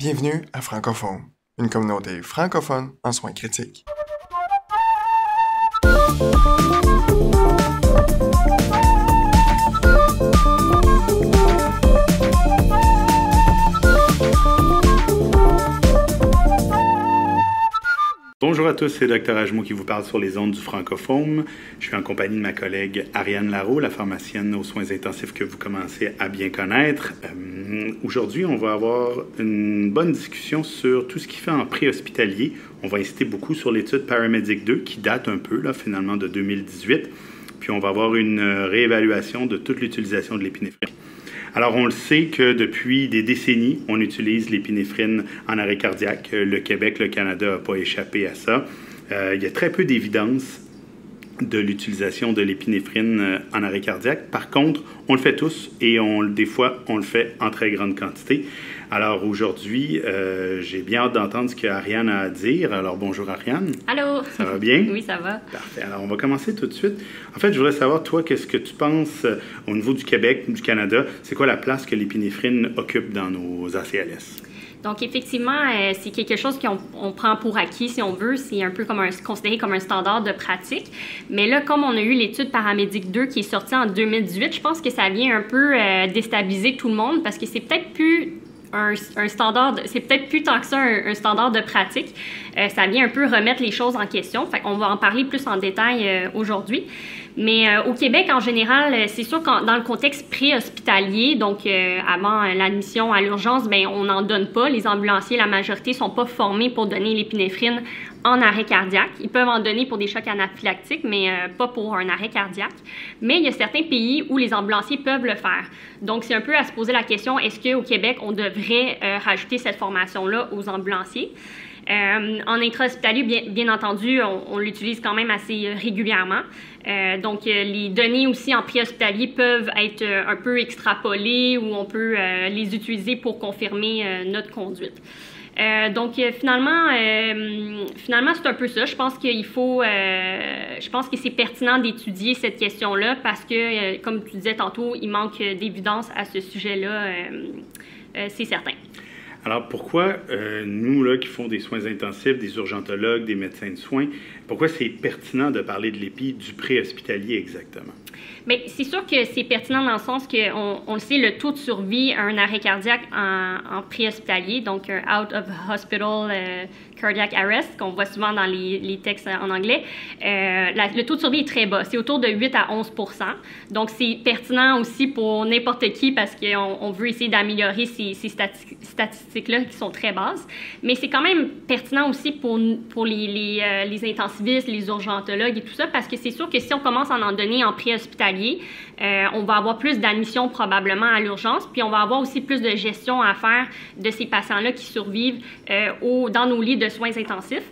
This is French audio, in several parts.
Bienvenue à Francophone, une communauté francophone en soins critiques. Bonjour à tous, c'est Dr Ajmo qui vous parle sur les ondes du Francophone. Je suis en compagnie de ma collègue Ariane Larreau, la pharmacienne aux soins intensifs que vous commencez à bien connaître. Aujourd'hui, on va avoir une bonne discussion sur tout ce qui fait en préhospitalier. On va insister beaucoup sur l'étude Paramedic 2 qui date un peu, là, finalement, de 2018. Puis on va avoir une réévaluation de toute l'utilisation de l'épinéphrine. Alors, on le sait que depuis des décennies, on utilise l'épinéphrine en arrêt cardiaque. Le Québec, le Canada n'a pas échappé à ça. Il y a très peu d'évidence de l'utilisation de l'épinéphrine en arrêt cardiaque. Par contre, on le fait tous et des fois, on le fait en très grande quantité. Alors aujourd'hui, j'ai bien hâte d'entendre ce qu'Ariane a à dire. Alors bonjour Ariane. Allô. Ça va bien? Oui, ça va. Parfait. Alors on va commencer tout de suite. En fait, je voudrais savoir, toi, qu'est-ce que tu penses au niveau du Québec, du Canada? C'est quoi la place que l'épinéphrine occupe dans nos ACLS? Donc, effectivement, c'est quelque chose qu'on prend pour acquis, si on veut. C'est un peu considéré comme un standard de pratique. Mais là, comme on a eu l'étude Paramedic 2 qui est sortie en 2018, je pense que ça vient un peu déstabiliser tout le monde parce que c'est peut-être plus un standard, c'est peut-être plus tant que ça un standard de pratique. Ça vient un peu remettre les choses en question. Fait qu'on va en parler plus en détail aujourd'hui. Mais au Québec, en général, c'est sûr que dans le contexte préhospitalier, donc avant l'admission à l'urgence, ben on n'en donne pas. Les ambulanciers, la majorité, ne sont pas formés pour donner l'épinéphrine en arrêt cardiaque. Ils peuvent en donner pour des chocs anaphylactiques, mais pas pour un arrêt cardiaque. Mais il y a certains pays où les ambulanciers peuvent le faire. Donc, c'est un peu à se poser la question, est-ce qu'au Québec, on devrait rajouter cette formation-là aux ambulanciers? En intra-hospitalier, bien entendu, on l'utilise quand même assez régulièrement. Donc, les données aussi en préhospitalier peuvent être un peu extrapolées ou on peut les utiliser pour confirmer notre conduite. Donc, finalement, c'est un peu ça. Je pense je pense que c'est pertinent d'étudier cette question-là parce que, comme tu disais tantôt, il manque d'évidence à ce sujet-là, c'est certain. Alors, pourquoi nous, là, qui font des soins intensifs, des urgentologues, des médecins de soins, pourquoi c'est pertinent de parler de l'épi du préhospitalier exactement? Bien, c'est sûr que c'est pertinent dans le sens qu'on le sait, le taux de survie à un arrêt cardiaque en préhospitalier, donc un out of hospital cardiac arrest, qu'on voit souvent dans les textes en anglais, le taux de survie est très bas. C'est autour de 8 à 11 %. Donc, c'est pertinent aussi pour n'importe qui parce qu'on veut essayer d'améliorer ces statistiques-là qui sont très basses. Mais c'est quand même pertinent aussi pour les intensivistes, les urgentologues et tout ça parce que c'est sûr que si on commence à en donner en préhospitalier, on va avoir plus d'admissions probablement à l'urgence, puis on va avoir aussi plus de gestion à faire de ces patients-là qui survivent dans nos lits de soins intensifs.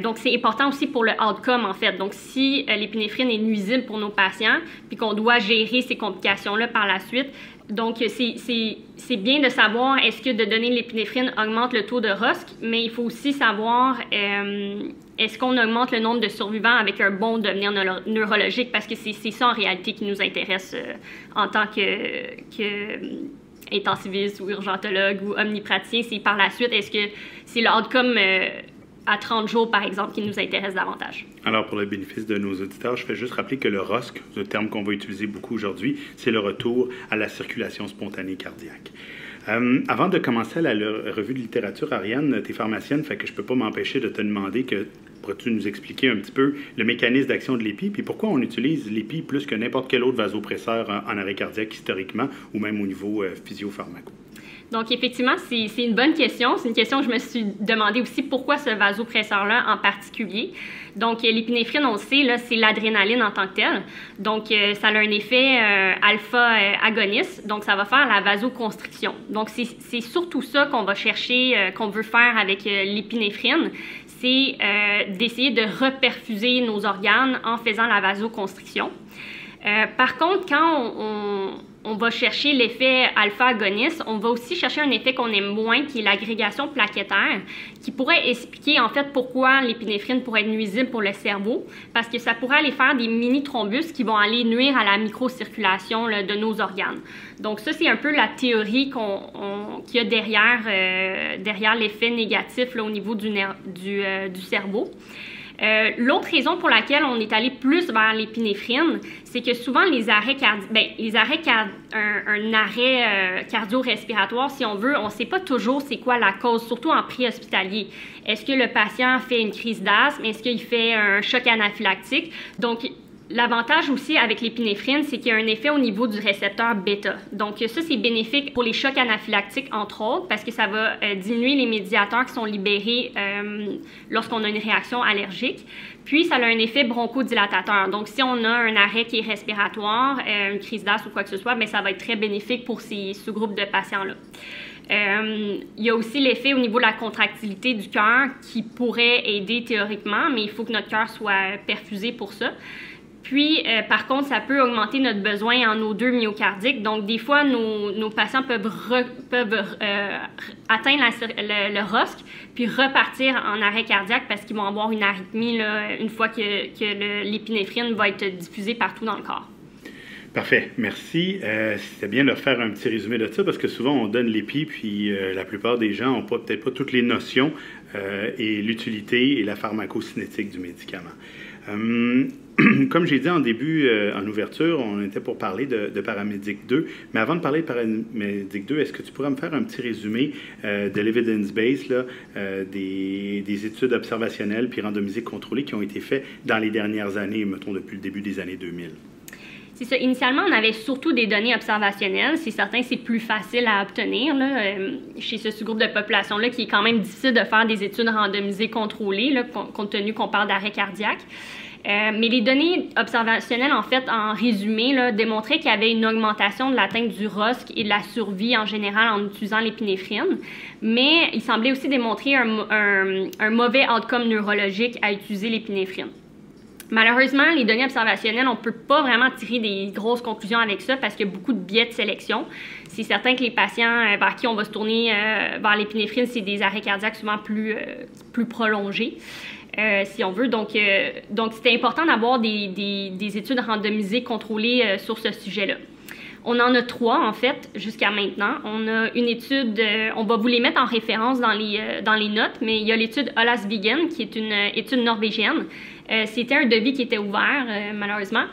Donc, c'est important aussi pour le outcome, en fait. Donc, si l'épinéphrine est nuisible pour nos patients, puis qu'on doit gérer ces complications-là par la suite, donc, c'est bien de savoir est-ce que de donner l'épinéphrine augmente le taux de ROSC, mais il faut aussi savoir est-ce qu'on augmente le nombre de survivants avec un bon devenir neurologique, parce que c'est ça en réalité qui nous intéresse en tant que intensiviste ou urgentologue ou omnipraticien. C'est par la suite, est-ce que c'est le outcome à 30 jours, par exemple, qui nous intéresse davantage. Alors, pour le bénéfice de nos auditeurs, je fais juste rappeler que le ROSC, le terme qu'on va utiliser beaucoup aujourd'hui, c'est le retour à la circulation spontanée cardiaque. Avant de commencer la revue de littérature, Ariane, tu es pharmacienne, fait que je ne peux pas m'empêcher de te demander pourrais-tu nous expliquer un petit peu le mécanisme d'action de l'épi, puis pourquoi on utilise l'épi plus que n'importe quel autre vasopresseur en arrêt cardiaque historiquement, ou même au niveau physiopharmaco? Donc, effectivement, c'est une bonne question. C'est une question que je me suis demandé aussi pourquoi ce vasopresseur-là en particulier. Donc, l'épinéphrine, on le sait, là, c'est l'adrénaline en tant que telle. Donc, ça a un effet alpha-agoniste. Donc, ça va faire la vasoconstriction. Donc, c'est surtout ça qu'on va chercher, qu'on veut faire avec l'épinéphrine. C'est d'essayer de reperfuser nos organes en faisant la vasoconstriction. Par contre, quand on va chercher l'effet alpha-agoniste. On va aussi chercher un effet qu'on aime moins, qui est l'agrégation plaquettaire, qui pourrait expliquer en fait pourquoi l'épinéphrine pourrait être nuisible pour le cerveau, parce que ça pourrait aller faire des mini-thrombus qui vont aller nuire à la microcirculation là, de nos organes. Donc ça, c'est un peu la théorie qu'il y a derrière l'effet négatif là, au niveau du cerveau. L'autre raison pour laquelle on est allé plus vers l'épinéphrine, c'est que souvent les arrêts un arrêt cardio-respiratoire, si on veut, on ne sait pas toujours c'est quoi la cause, surtout en préhospitalier. Est-ce que le patient fait une crise d'asthme? Est-ce qu'il fait un choc anaphylactique? Donc, l'avantage aussi avec l'épinéphrine, c'est qu'il y a un effet au niveau du récepteur bêta. Donc ça, c'est bénéfique pour les chocs anaphylactiques, entre autres, parce que ça va diminuer les médiateurs qui sont libérés lorsqu'on a une réaction allergique. Puis, ça a un effet bronchodilatateur. Donc, si on a un arrêt qui est respiratoire, une crise d'asthme ou quoi que ce soit, bien, ça va être très bénéfique pour ce groupe de patients-là. Il y a aussi l'effet au niveau de la contractilité du cœur qui pourrait aider théoriquement, mais il faut que notre cœur soit perfusé pour ça. Puis, par contre, ça peut augmenter notre besoin en O2 myocardique. Donc, des fois, nos patients peuvent atteindre le ROSC, puis repartir en arrêt cardiaque parce qu'ils vont avoir une arythmie là, une fois que l'épinéphrine va être diffusée partout dans le corps. Parfait, merci. C'était bien de faire un petit résumé de ça parce que souvent on donne l'épi, puis la plupart des gens n'ont peut-être pas toutes les notions et l'utilité et la pharmacocinétique du médicament. Comme j'ai dit en début, en ouverture, on était pour parler de Paramédic 2. Mais avant de parler de Paramédic 2, est-ce que tu pourrais me faire un petit résumé de l'evidence base, là, des études observationnelles puis randomisées contrôlées qui ont été faites dans les dernières années, mettons depuis le début des années 2000? C'est ça. Initialement, on avait surtout des données observationnelles. C'est certain que c'est plus facile à obtenir là, chez ce sous-groupe de population-là qui est quand même difficile de faire des études randomisées contrôlées, là, compte tenu qu'on parle d'arrêt cardiaque. Mais les données observationnelles, en fait, en résumé, là, démontraient qu'il y avait une augmentation de l'atteinte du ROSC et de la survie en général en utilisant l'épinéphrine. Mais il semblait aussi démontrer un mauvais outcome neurologique à utiliser l'épinéphrine. Malheureusement, les données observationnelles, on ne peut pas vraiment tirer des grosses conclusions avec ça parce qu'il y a beaucoup de biais de sélection. C'est certain que les patients vers qui on va se tourner vers l'épinéphrine, c'est des arrêts cardiaques souvent plus prolongés. Si on veut. Donc c'était important d'avoir des études randomisées contrôlées sur ce sujet-là. On en a 3, en fait, jusqu'à maintenant. On a une étude, on va vous les mettre en référence dans les notes, mais il y a l'étude Olasvigen, qui est une étude norvégienne. C'était un devis qui était ouvert, malheureusement,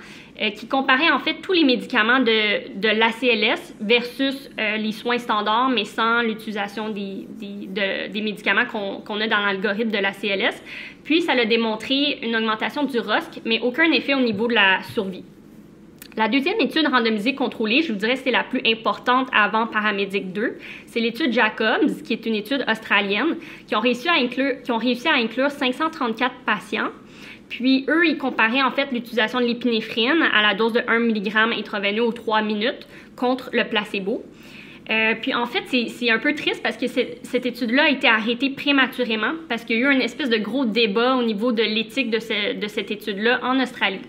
qui comparait en fait tous les médicaments de l'ACLS versus les soins standards, mais sans l'utilisation des médicaments qu'on a dans l'algorithme de l'ACLS. Puis, ça a démontré une augmentation du ROSC, mais aucun effet au niveau de la survie. La deuxième étude randomisée contrôlée, je vous dirais que c'est la plus importante avant Paramédic 2. C'est l'étude Jacobs, qui est une étude australienne, qui ont réussi à inclure 534 patients. Puis, eux, ils comparaient en fait l'utilisation de l'épinéphrine à la dose de 1 mg intraveineux aux 3 minutes contre le placebo. Puis, en fait, c'est un peu triste parce que cette étude-là a été arrêtée prématurément parce qu'il y a eu une espèce de gros débat au niveau de l'éthique de cette étude-là en Australie.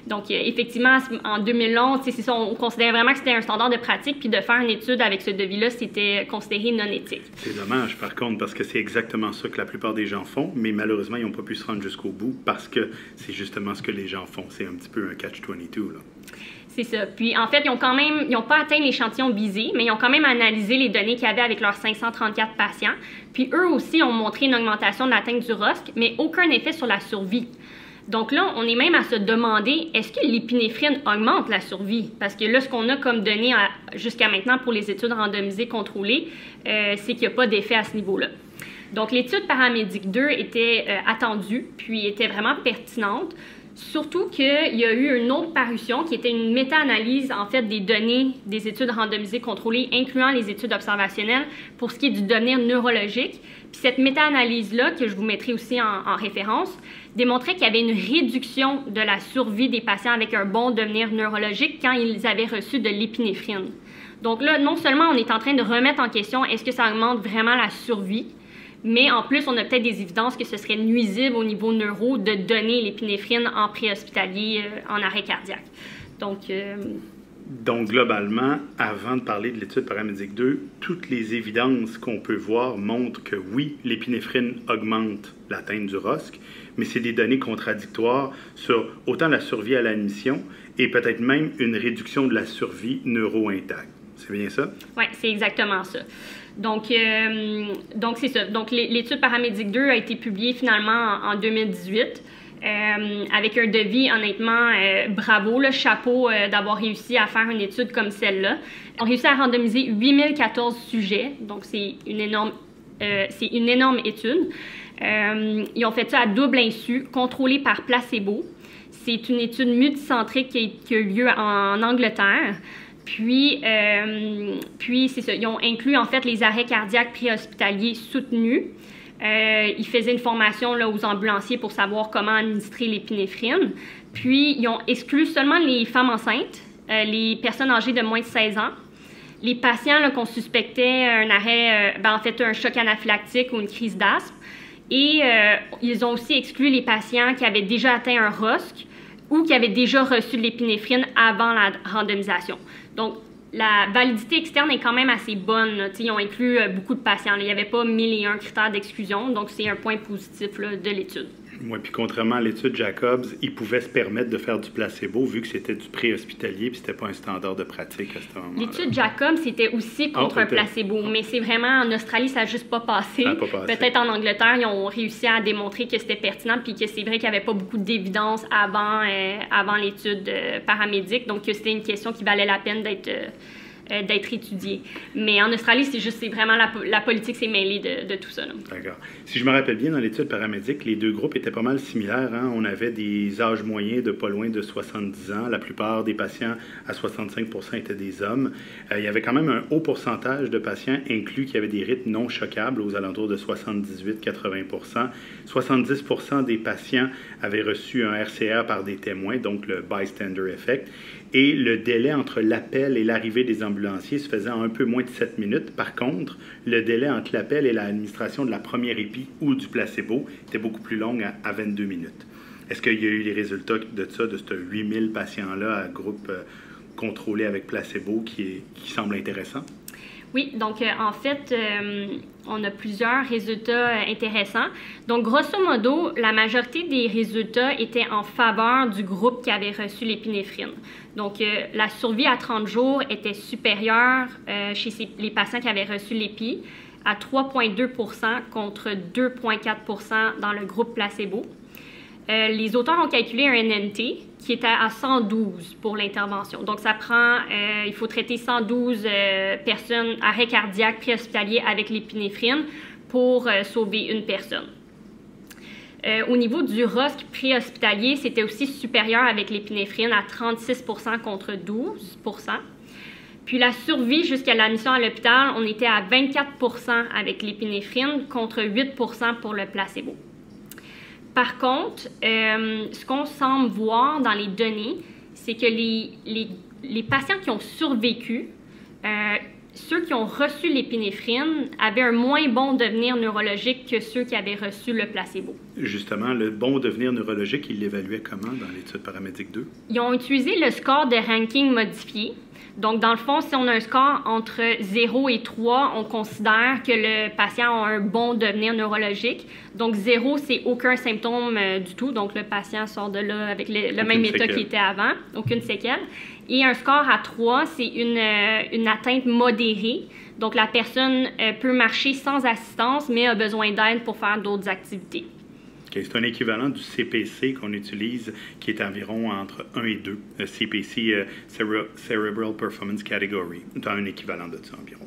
Donc, effectivement, en 2011, c'est ça, on considérait vraiment que c'était un standard de pratique, puis de faire une étude avec ce devis-là, c'était considéré non éthique. C'est dommage, par contre, parce que c'est exactement ça que la plupart des gens font, mais malheureusement, ils n'ont pas pu se rendre jusqu'au bout parce que c'est justement ce que les gens font. C'est un petit peu un catch-22, là. C'est ça. Puis, en fait, ils n'ont pas atteint l'échantillon visé, mais ils ont quand même analysé les données qu'il y avait avec leurs 534 patients. Puis, eux aussi ont montré une augmentation de l'atteinte du ROSC, mais aucun effet sur la survie. Donc là, on est même à se demander, est-ce que l'épinéphrine augmente la survie? Parce que là, ce qu'on a comme données jusqu'à maintenant pour les études randomisées contrôlées, c'est qu'il n'y a pas d'effet à ce niveau-là. Donc, l'étude Paramédic 2 était attendue, puis était vraiment pertinente. Surtout qu'il y a eu une autre parution qui était une méta-analyse, en fait, des données des études randomisées contrôlées, incluant les études observationnelles pour ce qui est du devenir neurologique. Puis cette méta-analyse-là, que je vous mettrai aussi en référence, démontrait qu'il y avait une réduction de la survie des patients avec un bon devenir neurologique quand ils avaient reçu de l'épinéphrine. Donc là, non seulement on est en train de remettre en question est-ce que ça augmente vraiment la survie, mais en plus, on a peut-être des évidences que ce serait nuisible au niveau neuro de donner l'épinéphrine en préhospitalier en arrêt cardiaque. Donc, Donc, globalement, avant de parler de l'étude paramédic 2, toutes les évidences qu'on peut voir montrent que oui, l'épinéphrine augmente l'atteinte du ROSC, mais c'est des données contradictoires sur autant la survie à l'admission et peut-être même une réduction de la survie neuro-intacte. C'est bien ça? Oui, c'est exactement ça. Donc c'est ça. Donc, l'étude paramédic 2 a été publiée finalement en 2018. Avec un devis, honnêtement, bravo, là, chapeau d'avoir réussi à faire une étude comme celle-là. On a réussi à randomiser 8014 sujets, donc c'est une énorme étude. Ils ont fait ça à double insu, contrôlée par placebo. C'est une étude multicentrique qui a eu lieu en Angleterre. Puis c'est ça, ils ont inclus en fait les arrêts cardiaques préhospitaliers soutenus. Ils faisaient une formation là, aux ambulanciers pour savoir comment administrer l'épinéphrine. Puis, ils ont exclu seulement les femmes enceintes, les personnes âgées de moins de 16 ans, les patients qu'on suspectait un arrêt, en fait, un choc anaphylactique ou une crise d'asthme. Et ils ont aussi exclu les patients qui avaient déjà atteint un ROSC ou qui avaient déjà reçu de l'épinéphrine avant la randomisation. Donc, la validité externe est quand même assez bonne. Ils ont inclus beaucoup de patients. Il n'y avait pas 1001 critères d'exclusion, donc c'est un point positif là, de l'étude. Oui, puis contrairement à l'étude Jacobs, ils pouvaient se permettre de faire du placebo vu que c'était du préhospitalier puis c'était pas un standard de pratique à ce moment-là. L'étude Jacobs, c'était aussi contre un placebo, mais c'est vraiment en Australie, ça n'a juste pas passé. Peut-être en Angleterre, ils ont réussi à démontrer que c'était pertinent puis que c'est vrai qu'il n'y avait pas beaucoup d'évidence avant l'étude paramédic, donc c'était une question qui valait la peine d'être étudiée. Mais en Australie, c'est vraiment la politique s'est mêlée de tout ça. D'accord. Si je me rappelle bien, dans l'étude paramédic, les deux groupes étaient pas mal similaires. Hein? On avait des âges moyens de pas loin de 70 ans. La plupart des patients, à 65%, étaient des hommes. Il y avait quand même un haut pourcentage de patients inclus qui avaient des rythmes non choquables, aux alentours de 78-80%. 70% des patients avaient reçu un RCR par des témoins, donc le bystander effect. Et le délai entre l'appel et l'arrivée des ambulanciers se faisait en un peu moins de 7 minutes. Par contre, le délai entre l'appel et l'administration de la première épi ou du placebo était beaucoup plus long à 22 minutes. Est-ce qu'il y a eu les résultats de ça, de ces 8000 patients-là à groupe contrôlé avec placebo qui semble intéressant? Oui, donc en fait, on a plusieurs résultats intéressants. Donc, grosso modo, la majorité des résultats étaient en faveur du groupe qui avait reçu l'épinéphrine. Donc, la survie à 30 jours était supérieure chez les patients qui avaient reçu l'épi à 3,2 % contre 2,4 % dans le groupe placebo. Les auteurs ont calculé un NNT qui était à 112 pour l'intervention. Donc, ça prend, il faut traiter 112 personnes, arrêt cardiaque préhospitalier avec l'épinéphrine pour sauver une personne. Au niveau du ROSC préhospitalier, c'était aussi supérieur avec l'épinéphrine à 36 % contre 12 %. Puis la survie jusqu'à l'admission à l'hôpital, on était à 24 % avec l'épinéphrine contre 8 % pour le placebo. Par contre, ce qu'on semble voir dans les données, c'est que les patients qui ont survécu, ceux qui ont reçu l'épinéphrine avaient un moins bon devenir neurologique que ceux qui avaient reçu le placebo. Justement, le bon devenir neurologique, ils l'évaluaient comment dans l'étude paramédic 2? Ils ont utilisé le score de ranking modifié. Donc, dans le fond, si on a un score entre 0 et 3, on considère que le patient a un bon devenir neurologique. Donc, 0, c'est aucun symptôme du tout. Donc, le patient sort de là avec le même état qu'il était avant, aucune séquelle. Et un score à 3, c'est une atteinte modérée. Donc, la personne peut marcher sans assistance, mais a besoin d'aide pour faire d'autres activités. C'est un équivalent du CPC qu'on utilise, qui est environ entre 1 et 2. Le CPC, Cerebral Performance Category. C'est un équivalent de ça environ.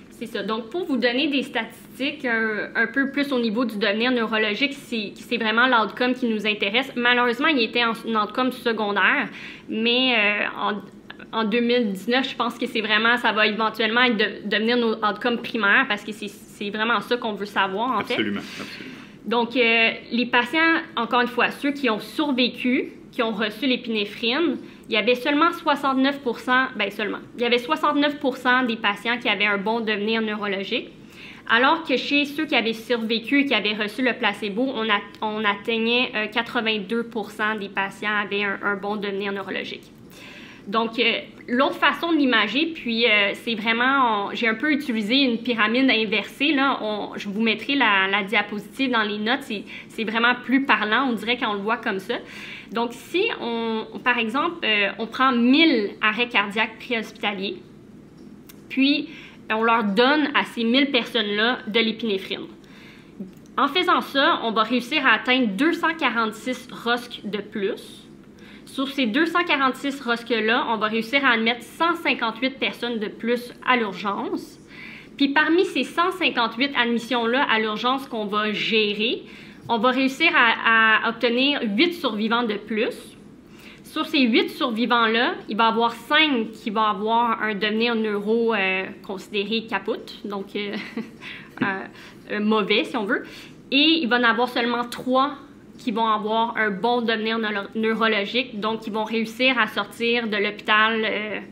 C'est ça. Donc, pour vous donner des statistiques un peu plus au niveau du devenir neurologique, c'est vraiment l'outcome qui nous intéresse. Malheureusement, il était en outcome secondaire, mais en 2019, je pense que ça va éventuellement devenir nos outcomes primaires parce que c'est vraiment ça qu'on veut savoir, en fait. Absolument. Donc, les patients, encore une fois, ceux qui ont survécu, qui ont reçu l'épinéphrine, il y avait seulement 69 des patients qui avaient un bon devenir neurologique, alors que chez ceux qui avaient survécu et qui avaient reçu le placebo, on atteignait 82 des patients avaient un bon devenir neurologique. Donc, l'autre façon de l'imager, puis c'est vraiment, j'ai un peu utilisé une pyramide inversée, là. Je vous mettrai la diapositive dans les notes, c'est vraiment plus parlant, on dirait quand on le voit comme ça. Donc, si par exemple, on prend 1000 arrêts cardiaques préhospitaliers, puis on leur donne à ces 1000 personnes-là de l'épinéphrine. En faisant ça, on va réussir à atteindre 246 ROSC de plus. Sur ces 246 ROSC-là, on va réussir à admettre 158 personnes de plus à l'urgence. Puis parmi ces 158 admissions-là à l'urgence qu'on va gérer, on va réussir à obtenir 8 survivants de plus. Sur ces 8 survivants-là, il va y avoir 5 qui vont avoir un devenir neuro considéré capote, donc mauvais si on veut. Et il va y en avoir seulement 3 qui vont avoir un bon devenir neurologique, donc qui vont réussir à sortir de l'hôpital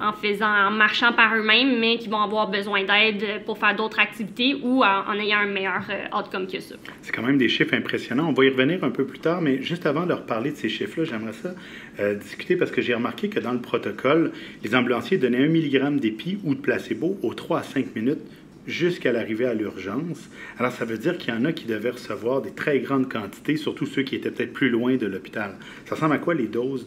en marchant par eux-mêmes, mais qui vont avoir besoin d'aide pour faire d'autres activités ou en ayant un meilleur outcome que ça. C'est quand même des chiffres impressionnants. On va y revenir un peu plus tard, mais juste avant de leur parler de ces chiffres-là, j'aimerais ça discuter parce que j'ai remarqué que dans le protocole, les ambulanciers donnaient 1 mg d'épi ou de placebo aux 3 à 5 minutes jusqu'à l'arrivée à l'urgence. Alors, ça veut dire qu'il y en a qui devaient recevoir des très grandes quantités, surtout ceux qui étaient peut-être plus loin de l'hôpital. Ça ressemble à quoi les doses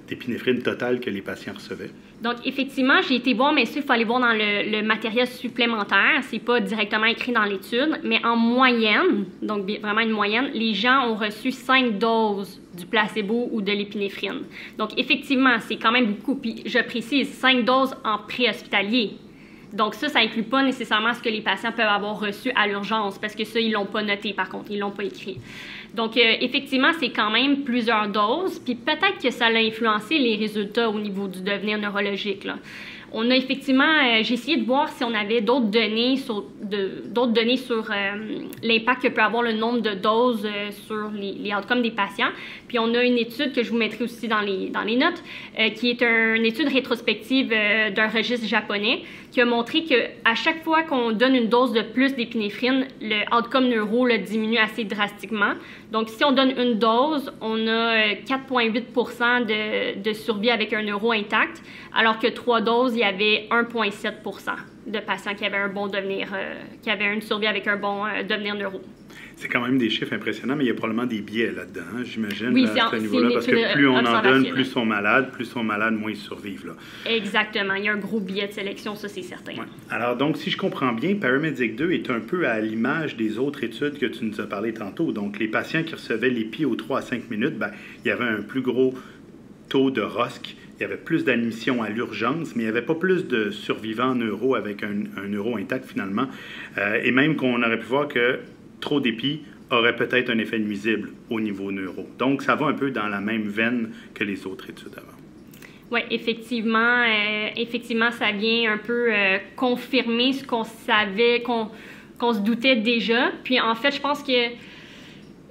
d'épinéphrine totale que les patients recevaient? Donc, effectivement, j'ai été voir, mais ça, il faut aller voir dans le matériel supplémentaire. C'est pas directement écrit dans l'étude, mais en moyenne, donc vraiment une moyenne, les gens ont reçu 5 doses du placebo ou de l'épinéphrine. Donc, effectivement, c'est quand même beaucoup. Puis, je précise, 5 doses en préhospitalier. Donc ça inclut pas nécessairement ce que les patients peuvent avoir reçu à l'urgence, parce que ça, ils l'ont pas noté, par contre, ils l'ont pas écrit. Donc, effectivement, c'est quand même plusieurs doses, puis peut-être que ça a influencé les résultats au niveau du devenir neurologique, là. On a effectivement, j'ai essayé de voir si on avait d'autres données sur l'impact que peut avoir le nombre de doses sur les outcomes des patients. Puis on a une étude que je vous mettrai aussi dans les notes, qui est une étude rétrospective d'un registre japonais, qui a montré qu'à chaque fois qu'on donne une dose de plus d'épinéphrine, le outcome neuro diminue assez drastiquement. Donc, si on donne une dose, on a 4,8 % de survie avec un neuro intact, alors que 3 doses, il y avait 1,7 % de patients qui avaient un bon devenir, qui avaient une survie avec un bon devenir neuro. C'est quand même des chiffres impressionnants, mais il y a probablement des biais là-dedans, hein, j'imagine, oui, à ce niveau-là, parce que plus on en donne, plus ils sont malades, moins ils survivent. Là. Exactement. Il y a un gros biais de sélection, ça, c'est certain. Ouais. Alors, donc, si je comprends bien, Paramedic 2 est un peu à l'image des autres études que tu nous as parlé tantôt. Donc, les patients qui recevaient l'EPI aux 3 à 5 minutes, il y avait un plus gros taux de ROSC. Il y avait plus d'admissions à l'urgence, mais il n'y avait pas plus de survivants neuro avec un neuro intact, finalement. Et même qu'on aurait pu voir que trop d'épi aurait peut-être un effet nuisible au niveau neuro. Donc, ça va un peu dans la même veine que les autres études avant. Oui, effectivement, ça vient un peu confirmer ce qu'on savait, qu'on se doutait déjà. Puis, en fait, je pense que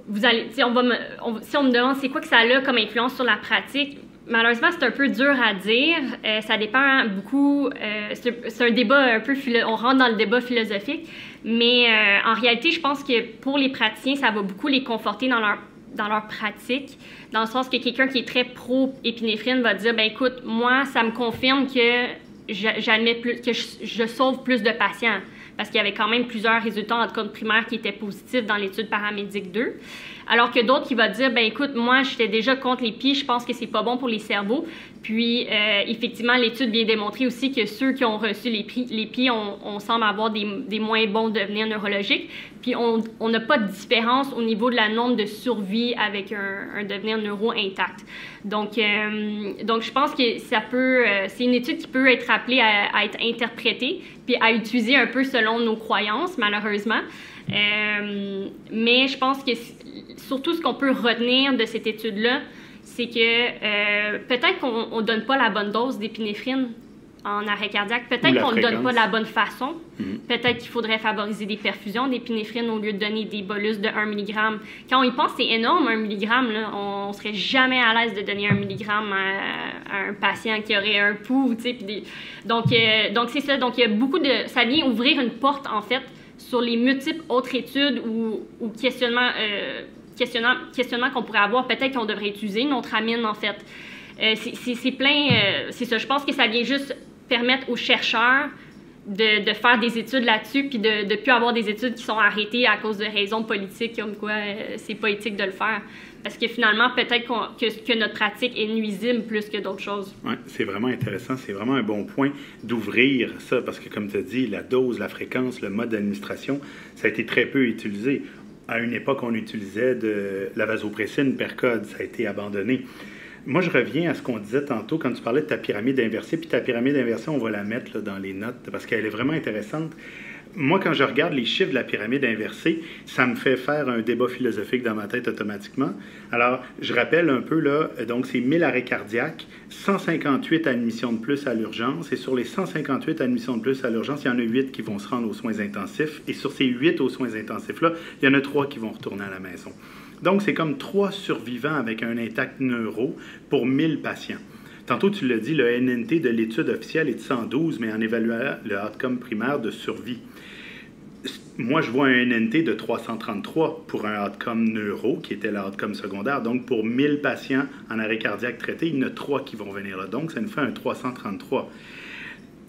vous allez, si on me demande c'est quoi que ça a comme influence sur la pratique, malheureusement, c'est un peu dur à dire. Ça dépend beaucoup. C'est un débat un peu... On rentre dans le débat philosophique. Mais en réalité, je pense que pour les praticiens, ça va beaucoup les conforter dans leur pratique. Dans le sens que quelqu'un qui est très pro-épinéphrine va dire, ben écoute, moi, ça me confirme que je sauve plus de patients. Parce qu'il y avait quand même plusieurs résultats en outcome primaire qui étaient positifs dans l'étude Paramedic 2. Alors que d'autres qui vont dire, ben écoute, moi, j'étais déjà contre l'EPI, je pense que c'est pas bon pour les cerveaux. Puis, effectivement, l'étude vient démontrer aussi que ceux qui ont reçu l'EPI, on semble avoir des moins bons devenirs neurologiques. Puis, on n'a pas de différence au niveau de la nombre de survie avec un devenir neuro intact. Donc, je pense que c'est une étude qui peut être appelée à être interprétée puis à utiliser un peu selon nos croyances, malheureusement. Mais je pense que surtout ce qu'on peut retenir de cette étude-là, c'est que peut-être qu'on ne donne pas la bonne dose d'épinéphrine en arrêt cardiaque. Peut-être qu'on ne donne pas de la bonne façon. Peut-être qu'il faudrait favoriser des perfusions d'épinéphrine au lieu de donner des bolus de 1 mg. Quand on y pense, c'est énorme, 1 mg. Là. On ne serait jamais à l'aise de donner 1 mg à un patient qui aurait un pouls. Donc, c'est ça. Donc, il y a beaucoup de... Ça vient ouvrir une porte, en fait, sur les multiples autres études ou questionnements qu'on pourrait avoir. Peut-être qu'on devrait utiliser une autre amine, en fait. c'est plein... c'est ça, je pense que ça vient juste permettre aux chercheurs de faire des études là-dessus, puis de ne plus avoir des études qui sont arrêtées à cause de raisons politiques, comme quoi c'est pas éthique de le faire. Parce que finalement, peut-être que notre pratique est nuisible plus que d'autres choses. Oui, c'est vraiment intéressant. C'est vraiment un bon point d'ouvrir ça, parce que comme tu as dit, la dose, la fréquence, le mode d'administration, ça a été très peu utilisé. À une époque, on utilisait de la vasopressine per code. Ça a été abandonné. Moi, je reviens à ce qu'on disait tantôt quand tu parlais de ta pyramide inversée. Puis ta pyramide inversée, on va la mettre là, dans les notes parce qu'elle est vraiment intéressante. Moi, quand je regarde les chiffres de la pyramide inversée, ça me fait faire un débat philosophique dans ma tête automatiquement. Alors, je rappelle un peu, là, donc c'est 1000 arrêts cardiaques, 158 admissions de plus à l'urgence, et sur les 158 admissions de plus à l'urgence, il y en a 8 qui vont se rendre aux soins intensifs, et sur ces 8 aux soins intensifs-là, il y en a 3 qui vont retourner à la maison. Donc, c'est comme 3 survivants avec un intact neuro pour 1000 patients. Tantôt, tu l'as dit, le NNT de l'étude officielle est de 112, mais en évaluant le outcome primaire de survie. Moi, je vois un NNT de 333 pour un outcome neuro, qui était l'outcome secondaire. Donc, pour 1000 patients en arrêt cardiaque traités, il y en a 3 qui vont venir là. Donc, ça nous fait un 333.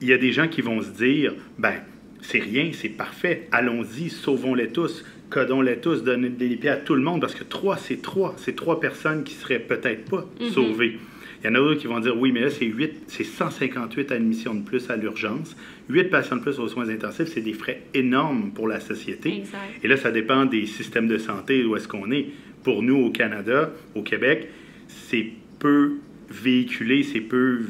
Il y a des gens qui vont se dire, ben, c'est rien, c'est parfait, allons-y, sauvons-les tous, codons-les tous, donnez des pieds à tout le monde, parce que 3, c'est 3. C'est 3 personnes qui ne seraient peut-être pas sauvées. Il y en a d'autres qui vont dire, oui, mais là, c'est 158 admissions de plus à l'urgence, 8 patients de plus aux soins intensifs, c'est des frais énormes pour la société. Exact. Et là, ça dépend des systèmes de santé, où est-ce qu'on est. Pour nous, au Canada, au Québec, c'est peu véhiculé, c'est peu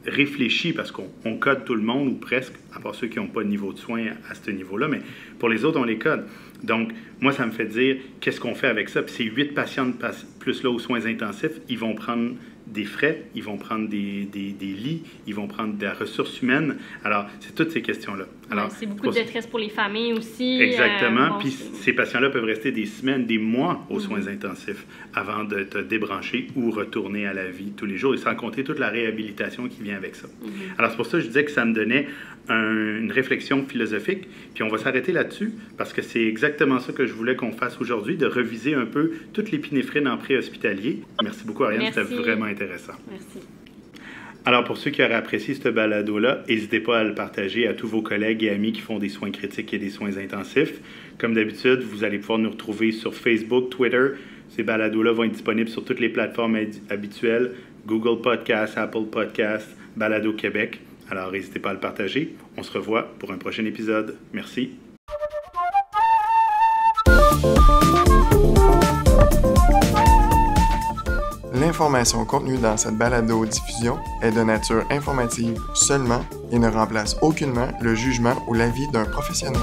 réfléchi, parce qu'on code tout le monde, ou presque, à part ceux qui n'ont pas de niveau de soins à ce niveau-là, mais pour les autres, on les code. Donc, moi, ça me fait dire, qu'est-ce qu'on fait avec ça? Puis ces 8 patients de plus là aux soins intensifs, ils vont prendre des frais, ils vont prendre des lits, ils vont prendre de la ressource humaine. Alors, c'est toutes ces questions-là. Alors, c'est beaucoup de détresse pour les familles aussi. Exactement. Puis ces patients-là peuvent rester des semaines, des mois aux soins intensifs avant de te débrancher ou retourner à la vie tous les jours, et sans compter toute la réhabilitation qui vient avec ça. Alors, c'est pour ça que je disais que ça me donnait une réflexion philosophique. Puis on va s'arrêter là-dessus, parce que c'est exactement ça que je voulais qu'on fasse aujourd'hui, de reviser un peu toute l'épinéphrine en préhospitalier. Merci beaucoup, Ariane. C'était vraiment intéressant. Merci. Alors, pour ceux qui auraient apprécié ce balado-là, n'hésitez pas à le partager à tous vos collègues et amis qui font des soins critiques et des soins intensifs. Comme d'habitude, vous allez pouvoir nous retrouver sur Facebook, Twitter. Ces balados-là vont être disponibles sur toutes les plateformes habituelles, Google Podcasts, Apple Podcasts, Balado Québec. Alors, n'hésitez pas à le partager. On se revoit pour un prochain épisode. Merci. L'information contenue dans cette balado-diffusion est de nature informative seulement et ne remplace aucunement le jugement ou l'avis d'un professionnel.